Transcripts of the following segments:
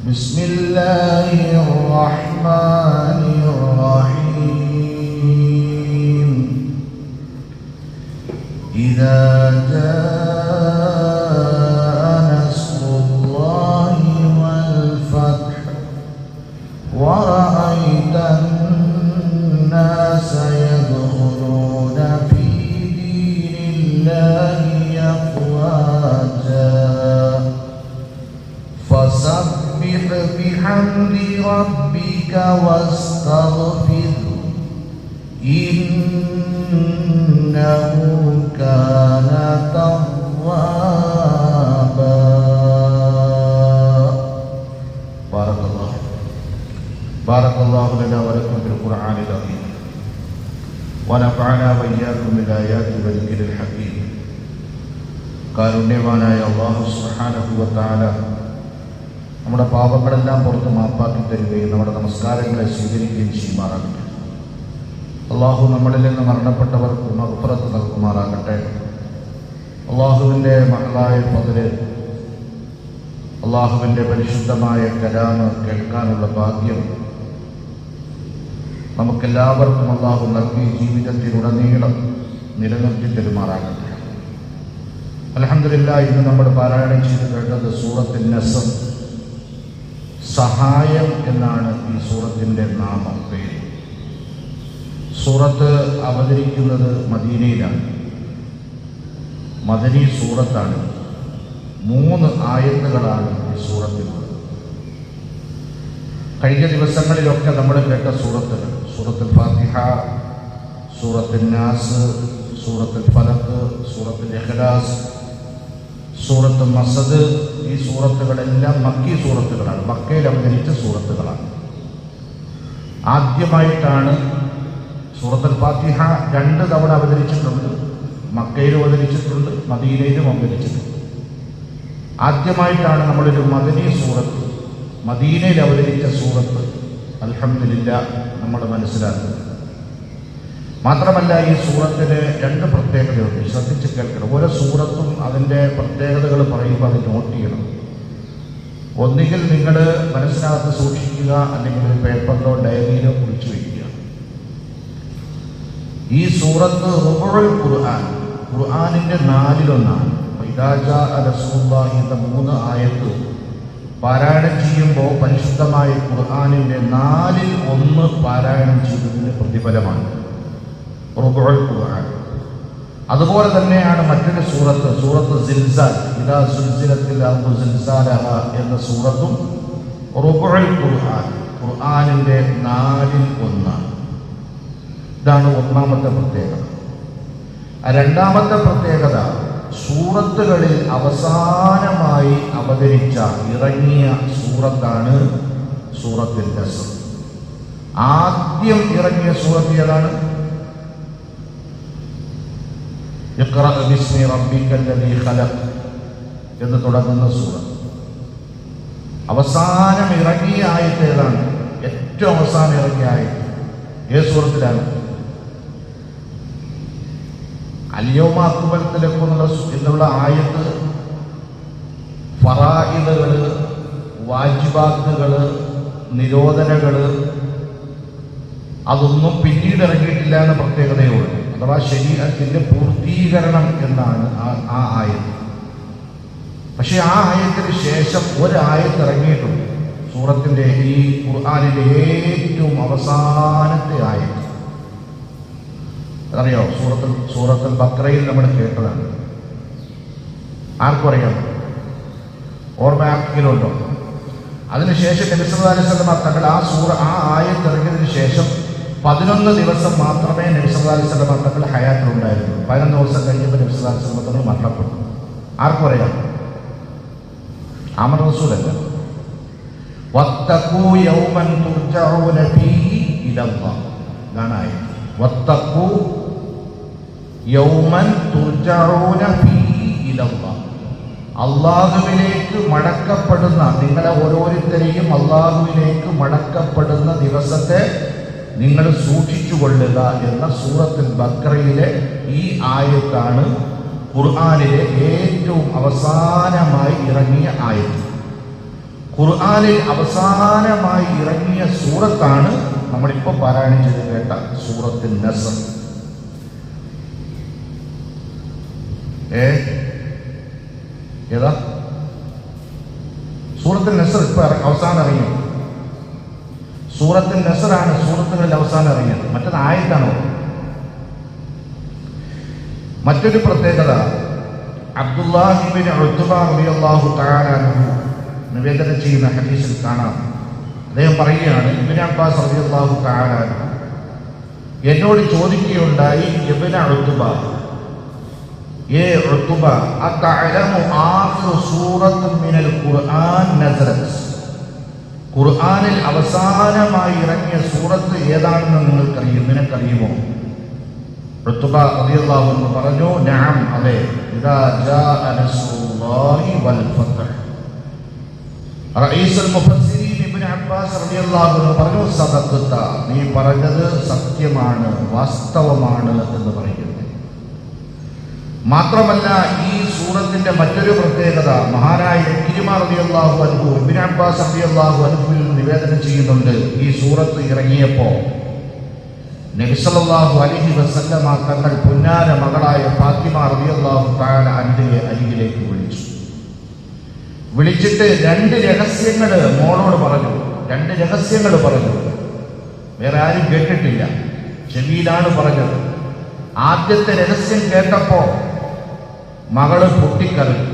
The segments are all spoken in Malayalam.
بسم الله الرحمن الرحيم إذا جاء نصر الله والفتح ورأيت الناس يدخلون في دين الله أفواجا فسبح بحمد ربك واستغفره إنه كان توابا. بارك الله لنا ولكم في القرآن العظيم ونفعنا وإياكم بالآيات والذكر الحكيم. കാരുണ്യവാനായ അല്ലാഹു സുബ്ഹാനഹു വ തആല നമ്മുടെ പാപങ്ങളെല്ലാം പുറത്ത് മാപ്പാക്കി തരികയും നമ്മുടെ നമസ്കാരങ്ങളെ സ്വീകരിക്കുകയും ചെയ്യുമാറാകട്ടെ. അള്ളാഹു നമ്മളിൽ നിന്ന് മരണപ്പെട്ടവർക്ക് മഗ്ഫിറത്ത് നൽകുമാറാകട്ടെ. അള്ളാഹുവിൻ്റെ മഹളായ ഫദ്ല്, അള്ളാഹുവിൻ്റെ പരിശുദ്ധമായ കലാമ് കേൾക്കാനുള്ള ഭാഗ്യം നമുക്കെല്ലാവർക്കും അള്ളാഹു നൽകി ജീവിതത്തിലുടനീളം നിലനിർത്തി തരുമാറാകട്ടെ. അൽഹംദുലില്ലാഹ്, ഇന്ന് നമ്മൾ പാരായണം ചെയ്ത് കേട്ടത് സൂറത്തുൻ നസ്ർ, സഹായം എന്നാണ് ഈ സൂറത്തിൻ്റെ നാമം, പേര്. സൂറത്ത് അവതരിക്കുന്നത് മദീനയിലാണ്. മദനി സൂറത്താണ്. 3 ആയത്തുകളാണ് ഈ സൂറത്തിലുള്ളത്. കഴിഞ്ഞ ദിവസങ്ങളിലൊക്കെ നമ്മൾ കേട്ട സൂറത്തുകൾ, സൂറത്തുൽ ഫാത്തിഹ, സൂറത്തുൻ നാസ്, സൂറത്തുൽ ഫലഖ്, സൂറത്തുൽ ഇഖ്ലാസ്, സൂറത്തുൽ മസദ്, ഈ സൂറത്തുകളെല്ലാം മക്കി സൂറത്തുകളാണ്, മക്കയിൽ അവതരിച്ച സൂറത്തുകളാണ്. ആദ്യമായിട്ടാണ് സൂറത്തുൽ ഫാത്തിഹ 2 തവണ അവതരിച്ചിട്ടുണ്ട്. മക്കയിലും അവതരിച്ചിട്ടുണ്ട്, മദീനയിലും അവതരിച്ചിട്ടുണ്ട്. ആദ്യമായിട്ടാണ് നമ്മളൊരു മദനി സൂറത്ത്, മദീനയിൽ അവതരിച്ച സൂറത്ത് അൽഹംദുലില്ലാഹ് നമ്മൾ മനസ്സിലാക്കുന്നത്. മാത്രമല്ല, ഈ സൂറത്തിന് 2 പ്രത്യേകതയുണ്ട്. ശ്രദ്ധിച്ച് കേൾക്കണം. ഓരോ സൂറത്തും അതിൻ്റെ പ്രത്യേകതകൾ പറയുമ്പോൾ അത് നോട്ട് ചെയ്യണം. ഒന്നുകിൽ നിങ്ങൾ മനസ്സിനകത്ത് സൂക്ഷിക്കുക, അല്ലെങ്കിൽ ഒരു പേപ്പറിലോ ഡയറിയിലോ കുറിച്ച് വയ്ക്കുക. ഈ സൂറത്ത് റുബുഉൽ ഖുർആൻ, ഖുർആനിൻ്റെ 4/1. ഇദാ ജാഅ റസൂലുള്ളാഹി എന്ന 3 ആയത്ത് പാരായണം ചെയ്യുമ്പോൾ പരിശുദ്ധമായ ഖുർആനിൻ്റെ 4/1 പാരായണം ചെയ്തതിന് പ്രതിഫലമാണ് റുബുഉൽ ഖുർആൻ. അതുപോലെ തന്നെയാണ് മറ്റൊരു സൂറത്ത്, സൂറത്ത് സിൽസാൽ, ഇദാ സുൽസിലത്തിൽ അർദു സിൽസാലഹ എന്ന സൂറത്തും റുബുഉൽ ഖുർആൻ, ഖുർആനിൻ്റെ 4/1. ഇതാണ് ഒന്നാമത്തെ പ്രത്യേകത. രണ്ടാമത്തെ പ്രത്യേകത, സൂറത്തുകളിൽ അവസാനമായി അവതരിച്ച ഇറങ്ങിയ സൂറത്താണ് സൂറത്തുൽ നസ്ർ. ആദ്യം ഇറങ്ങിയ സൂറത്ത് ഏതാണ്? ഇഖ്റ ബിസ്മി റബ്ബിക്കല്ലദീ ഖലഖ് എന്ന് തുടങ്ങുന്ന സൂറത്ത്. അവസാനം ഇറങ്ങിയ ആയത്ത് ഏതാണ്? ഏറ്റവും അവസാനം ഇറങ്ങിയ ആയത്ത് ഏത് സൂറത്തിലാണ്? അൽയൗമ അക്മൽതു ലക്കും എന്നുള്ള ആയത്ത് ഫറായിദുകൾ, വാജിബാത്തുകൾ, നിരോധനകൾ അതൊന്നും പിന്നീട് ഇറങ്ങിയിട്ടില്ല എന്ന പ്രത്യേകതയുള്ളൂ. അഥവാ ശരീഅത്തിന്റെ പൂർത്തീകരണം എന്നാണ് ആ ആയത്ത്. പക്ഷെ ആ ആയത്തിന് ശേഷം ഒരായത്ത് ഇറങ്ങിയിട്ടുണ്ട്. സൂറത്തിൻ്റെ ഈ ഖുർആനിലെ ഏറ്റവും അവസാനത്തെ ആയത്ത് അറിയോ? സൂറത്തുൽ ബഖറയിൽ നമ്മൾ കേട്ടതാണ്. ആർക്കും അറിയാം? ഓർമ്മ ആർക്കെങ്കിലുണ്ടോ? അതിനുശേഷം നബി സല്ലല്ലാഹു അലൈഹി വസല്ലം തങ്ങൾ ആ ആയത്ത് ഇറങ്ങിയതിനു ശേഷം 11 ദിവസം മാത്രമേ നബി സല്ലല്ലാഹു അലൈഹി വസല്ലം തങ്ങൾ ഹയാത്തിലുണ്ടായിരുന്നു. 11 ദിവസം കഴിഞ്ഞപ്പോൾ നബി സല്ലല്ലാഹു അലൈഹി വസല്ലം തങ്ങൾ മരണപ്പെട്ടു. ആർക്കും അറിയാം? ആമർ റസൂലല്ല. വത്തഖൂ യൗമൻ തുർജഊന ഫീഹി ഇലല്ലാഹ്. ഇതാണ് ആയത്ത്. വത്തഖൂ യൗമൻ തുർജഊന ഫീഹി ഇലല്ലാഹ്. അള്ളാഹുവിലേക്ക് മടക്കപ്പെടുന്ന, നിങ്ങളെ ഓരോരുത്തരെയും അള്ളാഹുവിലേക്ക് മടക്കപ്പെടുന്ന ദിവസത്തെ നിങ്ങൾ സൂക്ഷിച്ചുകൊള്ളുക എന്ന സൂറത്തുൽ ബഖറയിലെ ഈ ആയത്താണ് ഖുർആനിലെ ഏറ്റവും അവസാനമായി ഇറങ്ങിയ ആയത്ത്. ഖുർആനിൽ അവസാനമായി ഇറങ്ങിയ സൂറത്താണ് നമ്മളിപ്പോൾ പാരായണം ചെയ്ത് കേട്ട സൂറത്തുൻ നസ്ർ. ഏതാ സൂറത്തുൻ നസ്ർ? ഇപ്പൊ അവസാനം ഇറങ്ങി സൂറത്തുൻ നസ്റാണ് സൂറത്തുകളിൽ അവസാനം ഇറങ്ങിയത്. മറ്റത് ആയത്താണോ? മറ്റൊരു പ്രത്യേകത, അബ്ദുല്ലാഹി ഇബ്നു ഉത്ബ റളിയല്ലാഹു തആല അൻഹു നിവേദനം ചെയ്യുന്ന ഹദീസിൽ കാണാം. അദ്ദേഹം പറയുകയാണ്, ഇബ്നു അബ്ബാസ് റളിയല്ലാഹു തആല അൻഹു എന്നോട് ചോദിക്കുകയുണ്ടായി, ഇബ്നു ഉത്ബ, ഉത്ബ, അതഅലമു ആഖിറു സൂറത്തുൻ മിനൽ ഖുർആൻ നസറത്, ഖുർആനിൽ അവസാനമായി ഇറങ്ങിയ സൂറത്ത് ഏതാണെന്ന് നിനക്കറിയുമോ? ഉത്ബ റളിയല്ലാഹു അൻഹു പറഞ്ഞു, നഅം, അതെ, ഇദാ ജാഅ നസ്റുല്ലാഹി വൽ ഫത്ഹ്. റഈസുൽ മുഫസ്സിരീൻ ഇബ്നു അബ്ബാസ് റളിയല്ലാഹു അൻഹു പറഞ്ഞു, സദഖത, നീ പറഞ്ഞത് സത്യമാണ്, വാസ്തവമാണ് എന്ന് പറയുന്നു. മാത്രമല്ല, ഈ സൂറത്തിന്റെ മറ്റൊരു പ്രത്യേകത, മഹാനായ ഇക്രിമ റളിയല്ലാഹു അൻഹു ഇബ്നു അബ്ബാസ് റളിയല്ലാഹു അൻഹുവിൽ നിവേദനം ചെയ്യുന്നുണ്ട്, ഈ സൂറത്ത് ഇറങ്ങിയപ്പോൾ നബി സല്ലല്ലാഹു അലൈഹി വസല്ലമ തങ്ങൾ പുന്നാര മകളായ ഫാത്തിമ റളിയല്ലാഹു തആല അൻഹയെ അരികിലേക്ക് വിളിച്ചിട്ട് രണ്ട് രഹസ്യങ്ങൾ മോളോട് പറഞ്ഞു. രണ്ട് രഹസ്യങ്ങൾ പറഞ്ഞു, വേറെ ആരും കേട്ടിട്ടില്ല, ചെവിയിലാണ് പറഞ്ഞത്. ആദ്യത്തെ രഹസ്യം കേട്ടപ്പോ മകള് പൊട്ടിക്കരഞ്ഞു,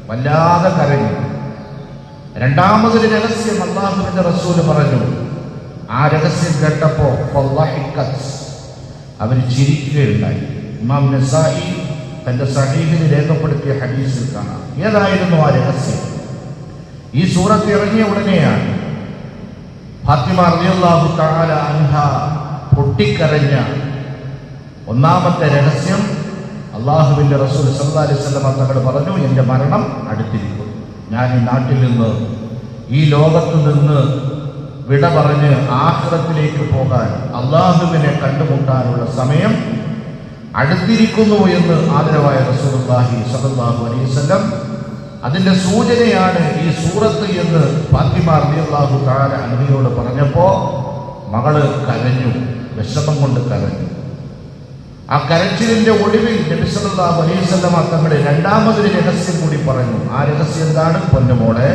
വല്ലാതെ കരഞ്ഞു. രണ്ടാമതൊരു രഹസ്യം അല്ലാഹുവിന്റെ റസൂൽ പറഞ്ഞു. ആ രഹസ്യം കേട്ടപ്പോ അവർ ചിരിക്കുകയുണ്ടായി. ഇമാം നസായി തന്റെ സഹീഹിൽ രേഖപ്പെടുത്തിയ ഹദീസിൽ കാണാം. ഏതായിരുന്നു ആ രഹസ്യം? ഈ സൂറത്ത് ഇറങ്ങിയ ഉടനെയാണ് ഫാത്തിമ റളിയല്ലാഹു തആല അൻഹ പൊട്ടിക്കരഞ്ഞ ഒന്നാമത്തെ രഹസ്യം. അല്ലാഹുവിന്റെ റസൂൽ സല്ലല്ലാഹു അലൈഹി വസല്ലം തങ്ങൾ പറഞ്ഞു, എൻ്റെ മരണം അടുത്തിരിക്കുന്നു, ഞാൻ ഈ നാട്ടിൽ നിന്ന്, ഈ ലോകത്ത് നിന്ന് വിട പറഞ്ഞ് ആഖിറത്തിലേക്ക് പോകാൻ, അല്ലാഹുവിനെ കണ്ടുമുട്ടാനുള്ള സമയം അടുത്തിരിക്കുന്നു എന്ന് ആദരവായ റസൂലുള്ളാഹി സ്വല്ലല്ലാഹു അലൈഹി വസല്ലം അതിന്റെ സൂചനയാണ് ഈ സൂറത്ത് എന്ന് ഫാത്തിമ റളിയല്ലാഹു തആല അൻഹയോട് പറഞ്ഞപ്പോൾ മകള് കരഞ്ഞു, വിഷമം കൊണ്ട് കരഞ്ഞു. ആ കരച്ചിലിന്റെ ഒടുവിൽ നബി സല്ലല്ലാഹു അലൈഹി വസല്ലം തങ്ങളുടെ രണ്ടാമതൊരു രഹസ്യം കൂടി പറഞ്ഞു. ആ രഹസ്യം എന്താണ്? പൊന്നുമോളെ,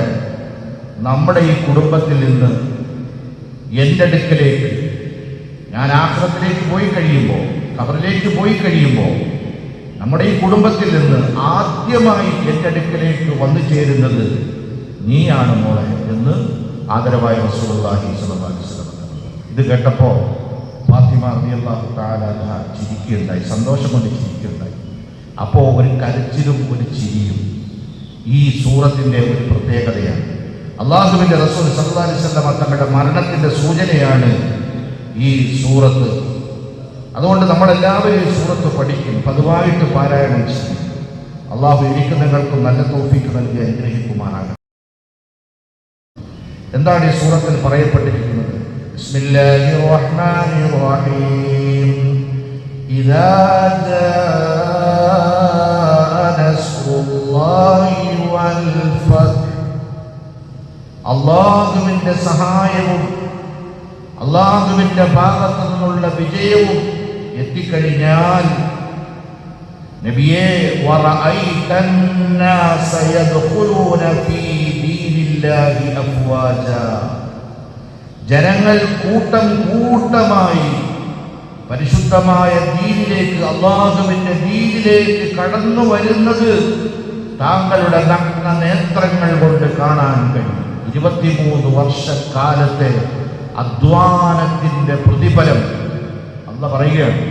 നമ്മുടെ ഈ കുടുംബത്തിൽ നിന്ന് എൻ്റെ അടുക്കലേക്ക്, ഞാൻ ആഖിറത്തിലേക്ക് പോയി കഴിയുമ്പോൾ, ഖബറിലേക്ക് പോയി കഴിയുമ്പോൾ, നമ്മുടെ ഈ കുടുംബത്തിൽ നിന്ന് ആദ്യമായി എൻ്റെ അടുക്കലേക്ക് വന്നു ചേരുന്നത് നീയാണ് മോളെ എന്ന് ആദരവായ റസൂലുള്ളാഹി സ്വല്ലല്ലാഹു അലൈഹി വസല്ലം. ഇത് കേട്ടപ്പോൾ ഫാത്തിമ റളിയല്ലാഹു തആല അൻഹ ചിരിക്കുകയുണ്ടായി, സന്തോഷം കൊണ്ട് ചിരിക്കുകയുണ്ടായി. അപ്പോൾ ഒരു കരച്ചിലും ഒരു ചിരിയും ഈ സൂറത്തിന്റെ ഒരു പ്രത്യേകതയാണ്. അല്ലാഹുവിന്റെ റസൂൽ സല്ലല്ലാഹു അലൈഹി വസല്ലം തങ്ങളുടെ മരണത്തിന്റെ സൂചനയാണ് ഈ സൂറത്ത്. അതുകൊണ്ട് നമ്മളെല്ലാവരും ഈ സൂറത്ത് പഠിക്കും, പതിവായിട്ട് പാരായണം ചെയ്യും. അള്ളാഹു എനിക്ക് നിങ്ങൾക്കും നല്ല തൗഫീഖ് നൽകി അനുഗ്രഹിക്കുമാറാകട്ടെ. എന്താണ് ഈ സൂറത്തിൽ പറയപ്പെട്ടിരിക്കുന്നത്? ബിസ്മില്ലാഹിർ റഹ്മാനിർ റഹീം. ഇദാ ജാഅ നസ്റുല്ലാഹി വൽ ഫത്ഹ്. അല്ലാഹുവിന്റെ സഹായവും അല്ലാഹുവിന്റെ ഭാഗത്തു നിന്നുള്ള വിജയവും എത്തിക്കഴിഞ്ഞാൽ, നബിയേ, വറഅയ്തന്നാസ യദ്ഖുലൂന ഫീ ദീനില്ലാഹി അഫ്വാജ, ജനങ്ങൾ കൂട്ടം കൂട്ടമായി പരിശുദ്ധമായ ദീനിലേക്ക്, അല്ലാഹുവിന്റെ ദീനിലേക്ക് കടന്നു വരുന്നത് താങ്കളുടെ നഗ്ന നേത്രങ്ങൾ കൊണ്ട് കാണാൻ കഴിയും. 23 വർഷക്കാലത്തെ അധ്വാനത്തിന്റെ പ്രതിഫലം അല്ലാഹു പറയുകയാണ്.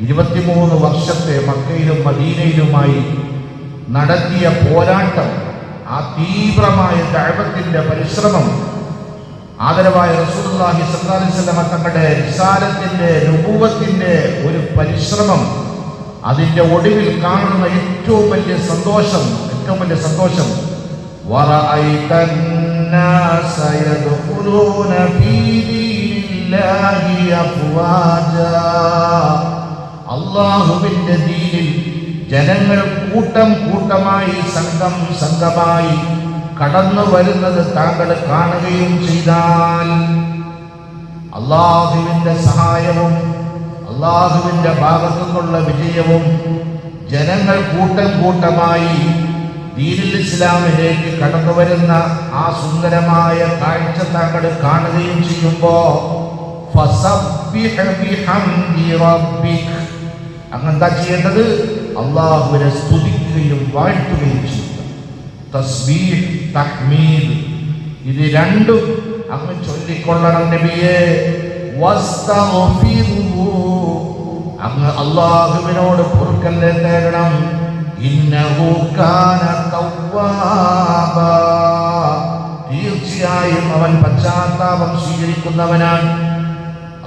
23 വർഷത്തെ മക്കയിലും മദീനയിലുമായി നടത്തിയ പോരാട്ടം, ആ തീവ്രമായ ദഅവത്തിന്റെ പരിശ്രമം, ആദരവായ റസൂലുള്ളാഹി സ്വല്ലല്ലാഹു അലൈഹി വസല്ലം തങ്ങളുടെ റിസാലത്തിന്റെ, നുബുവത്തിന്റെ ഒരു പരിശ്രമം, അതിന്റെ ഒടുവിൽ കാണുന്ന ഏറ്റവും വലിയ സന്തോഷം വറഅയ്തന്നാസ യദ്ഖുലൂന ഫീ ദീനില്ലാഹി അഫ്വാജ, അല്ലാഹുവിന്റെ ദീനിൽ ജനങ്ങൾ കൂട്ടം കൂട്ടമായി, സംഘമായി കടന്നു വരുന്നത് താങ്കൾ കാണുകയും ചെയ്താൽ അള്ളാഹുവിന്റെ സഹായവും അള്ളാഹുവിന്റെ ഭാഗത്തു നിന്നുള്ള വിജയവും ജനങ്ങൾ കൂട്ടം കൂട്ടമായി ദീനുൽ ഇസ്ലാമിലേക്ക് കടന്നു വരുന്ന ആ സുന്ദരമായ കാഴ്ച താങ്കൾ കാണുകയും ചെയ്യുമ്പോ ഫസബ്ബിഹ് ബിഹംദി റബ്ബിക്, അങ്ങെന്താ ചെയ്യേണ്ടത്? അള്ളാഹുവിനെ സ്തുതിക്കുകയും വാഴ്ത്തുകയും ചെയ്യുക. തസ്ബീഹ്, തഹ്മീദ്, ഇത് രണ്ടും അങ്ങ് ചൊല്ലിക്കൊള്ളണം നബിയെ. വസ്തഗ്ഫിറുഹു, അങ്ങ് അള്ളാഹുവിനോട് പൊറുക്കലിനെ തേടണം. ഇന്നഹു കാന തവ്വാബാ, തീർച്ചയായും അവൻ പശ്ചാത്താപം സ്വീകരിക്കുന്നവനാണ്.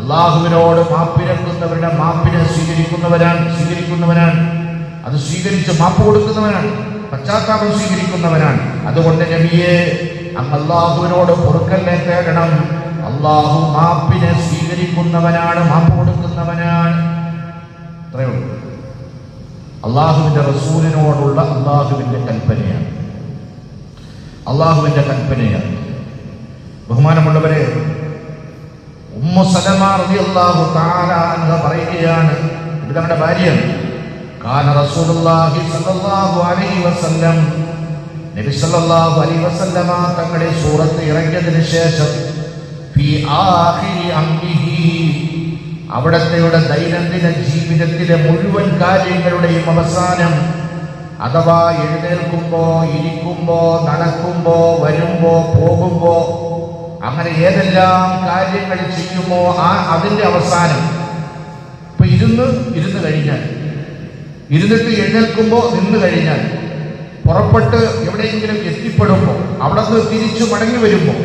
അള്ളാഹുവിനോട് മാപ്പിരക്കുന്നവരുടെ മാപ്പിനെ സ്വീകരിക്കുന്നവനാണ്. അത് സ്വീകരിച്ച് മാപ്പ് കൊടുക്കുന്നവനാണ്, പശ്ചാത്താപം സ്വീകരിക്കുന്നവനാണ്. അതുകൊണ്ട് നബിയെ, അങ്ങ് അള്ളാഹുവിനോട് പൊറുക്കലിനെ തേടണം. അള്ളാഹു മാപ്പിനെ സ്വീകരിക്കുന്നവനാണ്, മാപ്പ് കൊടുക്കുന്നവനാണ്. അത്രയേ ഉള്ളൂ. അള്ളാഹുവിന്റെ റസൂലിനോടുള്ള അള്ളാഹുവിന്റെ കൽപ്പനയാണ്. ബഹുമാനമുള്ളവരെ, ഉമ്മു സലമ റളിയല്ലാഹു തആല അൻഹ പറയുകയാണ്, ഇത് നമ്മുടെ ഭാര്യയാണ്. കാന റസൂലുള്ളാഹി സ്വല്ലല്ലാഹു അലൈഹി വസല്ലം, നബി സല്ലല്ലാഹു അലൈഹി വസല്ലമ തങ്ങളുടെ സൂറത്ത് ഇറങ്ങിയതിനു ശേഷം ഫീ ആഖിരി അംരിഹി, അവിടത്തെയുടെ ദൈനംദിന ജീവിതത്തിലെ മുഴുവൻ കാര്യങ്ങളുടെയും അവസാനം, അഥവാ എഴുന്നേൽക്കുമ്പോ, ഇരിക്കുമ്പോ, നടക്കുമ്പോ, വരുമ്പോ, പോകുമ്പോ, അങ്ങനെ ഏതെല്ലാം കാര്യങ്ങൾ ചെയ്യുമോ അതിന്റെ അവസാനം, ഇപ്പൊ ഇരുന്ന് കഴിഞ്ഞാൽ, ഇരുന്നിട്ട് എഴുന്നേൽക്കുമ്പോ നിന്ന് കഴിഞ്ഞാൽ, പുറപ്പെട്ട് എവിടെയെങ്കിലും എത്തിപ്പെടുമ്പോൾ, അവിടെ നിന്ന് തിരിച്ചു മടങ്ങി വരുമ്പോൾ,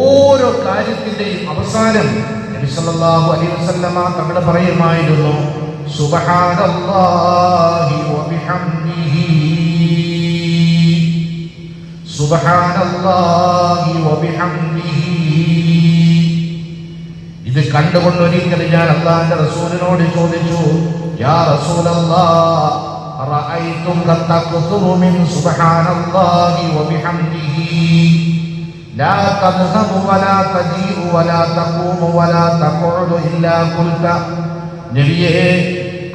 ഓരോ കാര്യത്തിന്റെയും അവസാനം നബി സല്ലല്ലാഹു അലൈഹി വസല്ലമ തങ്ങൾ പറയുമായിരുന്നു, സുബ്ഹാനല്ലാഹി വബിഹംദിഹി, സുബ്ഹാനല്ലാഹി വബിഹംദിഹി. ഇത് കണ്ടുകൊണ്ട് ഒരിക്കൽ ഞാൻ അല്ലാഹുവിന്റെ റസൂലിനോട് ചോദിച്ചു, യാ റസൂലല്ലാഹ്, റഅയ്തും തഖ്തുറു മിൻ സുബ്ഹാനല്ലാഹി വബിഹംദിഹി ലാ തദ്ഹബു വലാ തജീഉ വലാ തഖൂമു വലാ തഖഉദു ഇല്ലാ ഖുൽത. നബിയേ,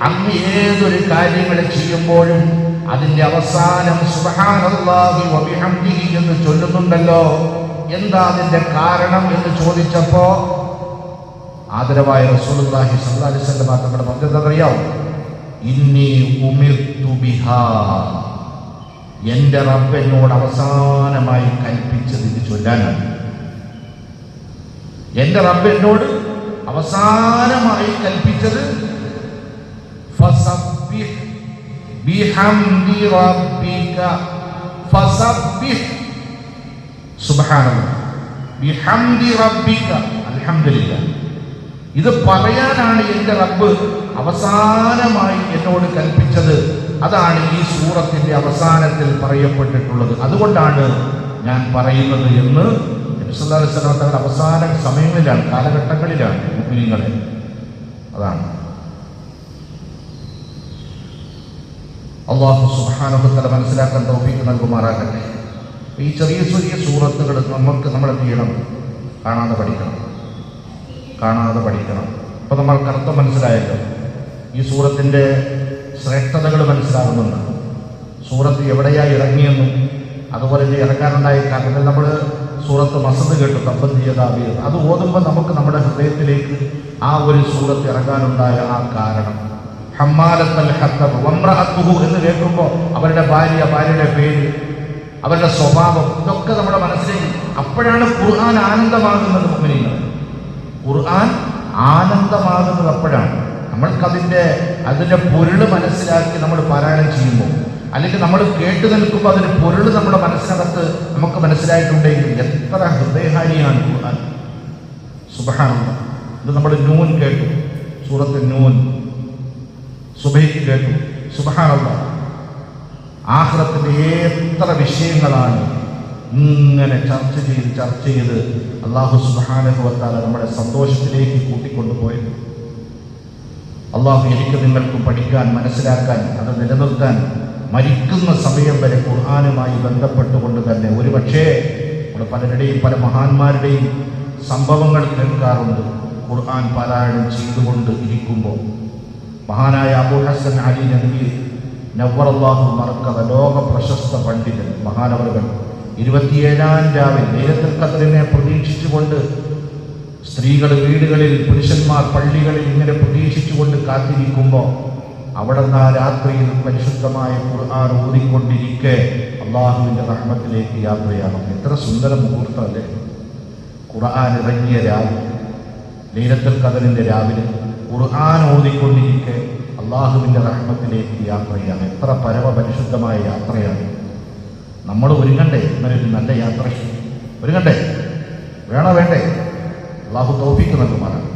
അങ്ങ് ഏതൊരു കാര്യങ്ങൾ ചെയ്യുമ്പോഴും അതിന്റെ അവസാനം സുബ്ഹാനല്ലാഹി വബിഹംദിഹി എന്ന് ചൊല്ലുന്നുണ്ടല്ലോ, എന്താ അതിന്റെ കാരണം എന്ന് ചോദിച്ചപ്പോ ആദരവായ റസൂലുള്ളാഹി സ്വല്ലല്ലാഹു അലൈഹി വസല്ലം തങ്ങൾ പറഞ്ഞതറിയാം, ഇന്നി ഉമിർതു ബിഹാ, എന്റെ റബ്ബ് എന്നോട് അവസാനമായി കൽപ്പിച്ചത് ഇത് ചൊല്ലാനാണ്. എന്റെ റബ്ബ് എന്നോട് അവസാനമായി കൽപ്പിച്ചത് ഫസബ്ബിഹ് ബിഹംദി റബ്ബിക, ഫസബ്ബിഹ്, സുബ്ഹാനല്ലാഹ്, ബിഹംദി റബ്ബിക, അൽഹംദുലില്ലാഹ്. ഇത് പറയാനാണ് എന്റെ റബ്ബ് അവസാനമായി എന്നോട് കൽപ്പിച്ചത്. അതാണ് ഈ സൂറത്തിന്റെ അവസാനത്തിൽ പറയപ്പെട്ടിട്ടുള്ളത്. അതുകൊണ്ടാണ് ഞാൻ പറയുന്നത് എന്ന് നബി സല്ലല്ലാഹു അലൈഹി വസല്ലം തങ്ങളുടെ അവസാന സമയങ്ങളിലാണ്, കാലഘട്ടങ്ങളിലാണ് മുഅ്മിനീങ്ങളെ. അതാണ് അല്ലാഹു സുബ്ഹാനഹു വ തആല മനസ്സിലാക്കാൻ തൗഫീഖ് നൽകുമാറാകട്ടെ. ഈ ചെറിയ ചെറിയ സൂറത്തുകൾ നമ്മൾ എന്ത് ചെയ്യണം? കാണാതെ പഠിക്കണം. അപ്പൊ നമ്മൾക്ക് അർത്ഥം മനസ്സിലായല്ലോ. ഈ സൂറത്തിന്റെ ശ്രേഷ്ഠതകൾ മനസ്സിലാകുന്നുണ്ട്. സൂറത്ത് എവിടെയായി ഇറങ്ങിയെന്നും അതുപോലെ ഇറങ്ങാനുണ്ടായ കാരണം, നമ്മൾ സൂറത്ത് മസദ് കേട്ടു, തബ്ബിയദാബിയ, അത് ഓതുമ്പോൾ നമുക്ക് നമ്മുടെ ഹൃദയത്തിലേക്ക് ആ ഒരു സൂറത്ത് ഇറങ്ങാനുണ്ടായ ആ കാരണം, ഹമ്മാലത്തുൽ ഹത്തബ് വംറഅത്തുഹു എന്ന് കേൾക്കുമ്പോൾ അവരുടെ ഭാര്യയുടെ പേര്, അവരുടെ സ്വഭാവം, ഇതൊക്കെ നമ്മുടെ മനസ്സിലേക്ക്, അപ്പോഴാണ് ഖുർആൻ ആനന്ദമാകുന്നത്. മുഅ്മിനീങ്ങൾ, ഖുർആൻ ആനന്ദമാകുന്നത് അപ്പോഴാണ്. അതിന്റെ പൊരുള് മനസ്സിലാക്കി നമ്മൾ പാരായണം ചെയ്യുമ്പോൾ, അല്ലെങ്കിൽ നമ്മൾ കേട്ടു നിൽക്കുമ്പോൾ അതിന്റെ പൊരുള് നമ്മുടെ മനസ്സിനകത്ത് നമുക്ക് മനസ്സിലായിട്ടുണ്ടെങ്കിൽ എത്ര ഹൃദയഹാരിയാണ് ഖുർആൻ. സുബ്ഹാനല്ലാഹ്. ഇത് നമ്മൾ നൂൻ കേട്ടു, സൂറത്ത് നൂൻ, സുബൈക്ക് കേട്ടു. സുബ്ഹാനല്ലാഹ്. ആഖിറത്തിന്റെ എത്ര വിഷയങ്ങളാണ് ഇങ്ങനെ ചർച്ച ചെയ്ത് അല്ലാഹു സുബ്ഹാനഹു വ തആല നമ്മുടെ സന്തോഷത്തിലേക്ക് കൂട്ടിക്കൊണ്ടുപോയത്. അള്ളാഹു എനിക്ക് നിങ്ങൾക്കും പഠിക്കാൻ, മനസ്സിലാക്കാൻ, അത് നിലനിർത്താൻ മരിക്കുന്ന സമയം വരെ ഖുർആനുമായി ബന്ധപ്പെട്ടുകൊണ്ട് തന്നെ ഒരുപക്ഷേ നമ്മുടെ പലരുടെയും പല മഹാന്മാരുടെയും സംഭവങ്ങൾ കേൾക്കാറുണ്ട്. ഖുർആൻ പാരായണം ചെയ്തുകൊണ്ട് ഇരിക്കുമ്പോൾ മഹാനായ അബൂ ഹസൻ അലി നദ്വി നവ്വറല്ലാഹു മർക്കദ, ലോക പ്രശസ്ത പണ്ഡിതൻ മഹാനവറുകൾ 27-ാം രാവിൽ ലൈലത്തുൽ ഖദ്റിനെ പ്രതീക്ഷിച്ചുകൊണ്ട് സ്ത്രീകൾ വീടുകളിൽ, പുരുഷന്മാർ പള്ളികളിൽ ഇങ്ങനെ പ്രതീക്ഷിച്ചുകൊണ്ട് കാത്തിരിക്കുമ്പോൾ അവിടെ നിന്ന് ആ രാത്രിയിൽ പരിശുദ്ധമായ ഖുർആൻ ഓതിക്കൊണ്ടിരിക്കെ അള്ളാഹുവിൻ്റെ റഹ്മത്തിലേക്ക് യാത്രയാണ്. എത്ര സുന്ദര മുഹൂർത്തമല്ലേ! ഖുർആൻ ഇറങ്ങിയ രാവിലെ, ലൈലത്തുൽ ഖദ്റിൻ്റെ രാവിലെ ഖുർആൻ ഓതിക്കൊണ്ടിരിക്കെ അള്ളാഹുവിൻ്റെ റഹ്മത്തിലേക്ക് യാത്രയാണ്. എത്ര പരമപരിശുദ്ധമായ യാത്രയാണ്! നമ്മൾ ഒരുങ്ങണ്ടേ? ഇങ്ങനൊരു നല്ല യാത്ര ഒരുങ്ങണ്ടേ? വേണോ വേണ്ടേ? അള്ളാഹു തൗഫീഖ് നൽകുമാറാണ്.